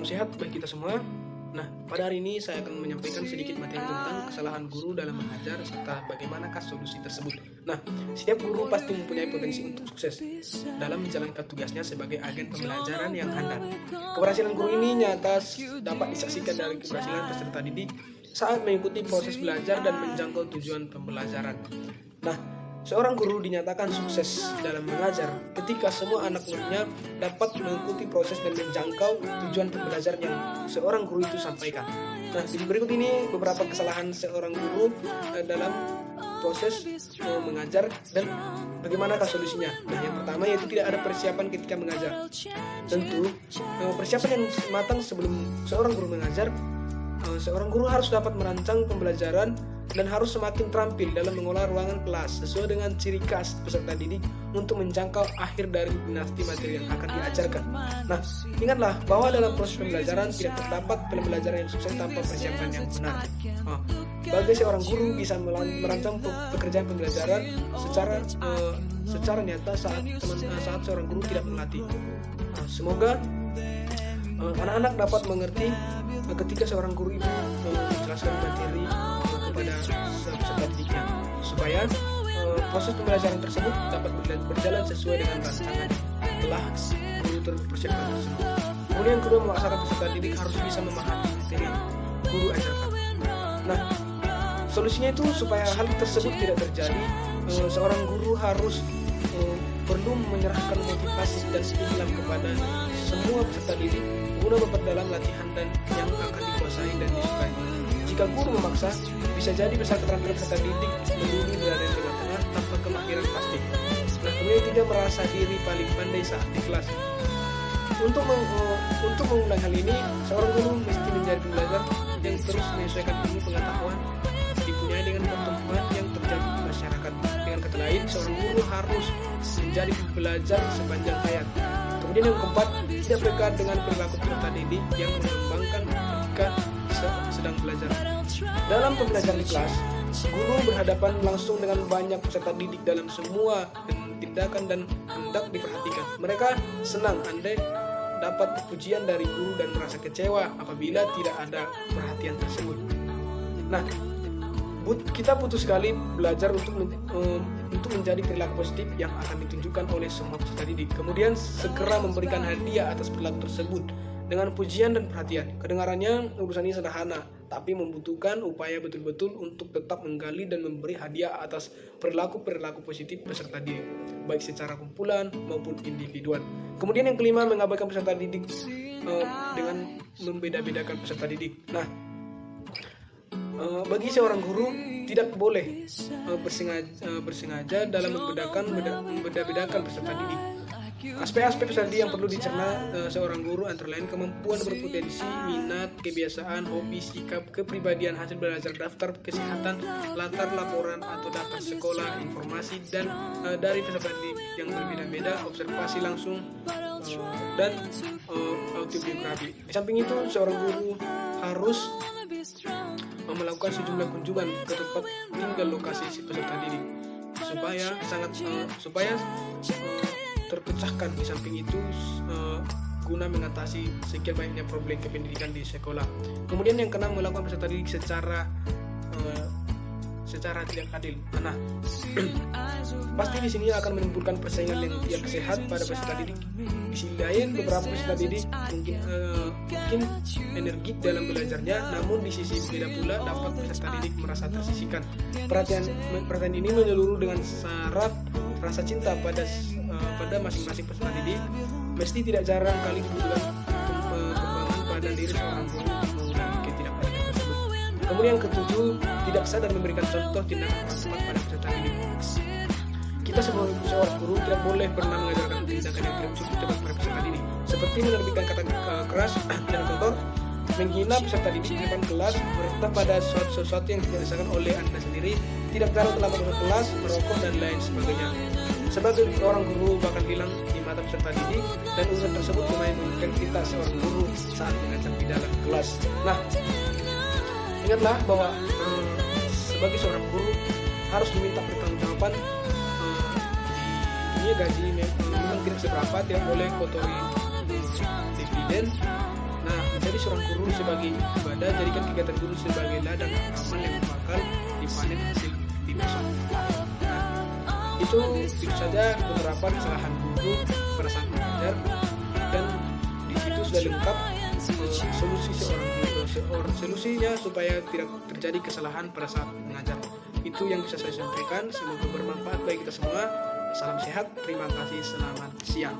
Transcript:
Salam sehat bagi kita semua. Nah, pada hari ini saya akan menyampaikan sedikit materi tentang kesalahan guru dalam mengajar serta bagaimanakah solusi tersebut. Nah, setiap guru pasti mempunyai potensi untuk sukses dalam menjalankan tugasnya sebagai agen pembelajaran yang handal. Keberhasilan guru ini nyata dapat disaksikan dari keberhasilan peserta didik saat mengikuti proses belajar dan menjangkau tujuan pembelajaran. Nah, seorang guru dinyatakan sukses dalam mengajar ketika semua anak muridnya dapat mengikuti proses dan menjangkau tujuan pembelajaran yang seorang guru itu sampaikan. Nah, di berikut ini beberapa kesalahan seorang guru dalam proses mengajar dan bagaimanakah solusinya. Nah, yang pertama yaitu tidak ada persiapan ketika mengajar. Tentu, persiapan yang matang sebelum seorang guru mengajar, seorang guru harus dapat merancang pembelajaran dan harus semakin terampil dalam mengolah ruangan kelas sesuai dengan ciri khas peserta didik untuk menjangkau akhir dari dinasti materi yang akan diajarkan. Nah, ingatlah bahwa dalam proses pembelajaran tidak terdapat pembelajaran yang sukses tanpa persiapan yang benar. Bagi seorang guru bisa merancang pekerjaan pembelajaran secara nyata saat seorang guru tidak melatih. Semoga anak-anak dapat mengerti ketika seorang guru itu menjelaskan materi kepada peserta didiknya supaya proses pembelajaran tersebut dapat berjalan sesuai dengan rancangan telah guru terpersiapkan tersebut. Kemudian kedua, melaksanakan peserta didik harus bisa memahami materi yang guru ajarkan. Nah, solusinya itu supaya hal tersebut tidak terjadi, seorang guru harus perlu menyerahkan motivasi dan stimulan kepada semua peserta didik guna memperdalam latihan dan yang akan dikuasai dan disukai. Jika guru memaksa, bisa jadi besar keterampilan peserta didik melulu berada di tengah-tengah tanpa kemahiran pasti. Nah, kemudian tidak merasa diri paling pandai saat di kelas. Untuk mengulang hal ini, seorang guru mesti menjadi pembelajar yang terus menyesuaikan ilmu pengetahuan dipunyai dengan pertumbuhan yang terjadi di masyarakat. Dengan kata lain, seorang guru harus menjadi pembelajar sepanjang hayat. Kemudian yang keempat, tidak berkait dengan perilaku peserta didik yang mengembangkan ketika sedang belajar. Dalam pembelajaran di kelas, guru berhadapan langsung dengan banyak peserta didik dalam semua tindakan dan hendak diperhatikan. Mereka senang andai dapat pujian dari guru dan merasa kecewa apabila tidak ada perhatian tersebut. Nah, kita butuh sekali belajar untuk menjadi perilaku positif yang akan ditunjukkan oleh semua peserta didik. Kemudian segera memberikan hadiah atas perilaku tersebut dengan pujian dan perhatian. Kedengarannya urusan ini sederhana, tapi membutuhkan upaya betul-betul untuk tetap menggali dan memberi hadiah atas perilaku-perilaku positif peserta didik, baik secara kumpulan maupun individual. Kemudian yang kelima, mengabaikan peserta didik dengan membeda-bedakan peserta didik. Nah, bagi seorang guru tidak boleh bersengaja dalam membeda-bedakan peserta didik. Aspek-aspek peserta didik yang perlu dicerna seorang guru antara lain kemampuan berpotensi, minat, kebiasaan, hobi, sikap, kepribadian, hasil belajar, daftar kesehatan, latar laporan atau daftar sekolah, informasi dan dari peserta didik yang berbeda-beda, observasi langsung dan autobiografi. Di samping itu, seorang guru harus melakukan sejumlah kunjungan ke tempat tinggal lokasi si peserta didik supaya terpecahkan. Di samping itu guna mengatasi sekian banyaknya problem kependidikan di sekolah. Kemudian yang keenam, melakukan peserta didik secara tidak adil. Nah, pasti di sini akan menimbulkan persaingan yang tidak sehat pada peserta didik. Di sisi lain, beberapa peserta didik mungkin energik dalam belajarnya, namun di sisi berbeda pula dapat peserta didik merasa tersisihkan. Perhatian ini menyeluruh dengan syarat rasa cinta pada masing-masing peserta didik. Mesti tidak jarang kali dibutuhkan pengembangan pada diri seorang guru untuk mengurangi ketidakadilan tersebut. Kemudian yang ketujuh, tidak sadar memberikan contoh tindakan tepat pada peserta didik. Kita sebagai seorang guru tidak boleh pernah mengajarkan tindakan yang tidak cukup tepat pada peserta didik, seperti menerbitkan kata keras dan kotor, menghina peserta didik di depan kelas, berita pada sesuatu yang tidak dirasakan oleh Anda sendiri, tidak terlalu terlambat masuk kelas, merokok dan lain sebagainya. Sebagai orang guru bakal hilang di mata peserta didik dan urusan tersebut lumayan merugikan kita seorang guru saat mengajar di dalam kelas. Nah, ingatlah bahwa sebagai seorang guru harus diminta pertanggungjawaban. Di dunia gaji memang tidak seberapa, tidak boleh kotori dividen. Nah, menjadi seorang guru sebagai ibadah, jadikan kegiatan guru sebagai ladang amal yang bakal dipanen hasil di besok. Nah, itu saja beberapa kesalahan guru pada saat mengajar, dan di situ sudah lengkap solusinya supaya tidak terjadi kesalahan pada saat mengajar. Itu yang bisa saya sampaikan, semoga bermanfaat bagi kita semua. Salam sehat, terima kasih, selamat siang.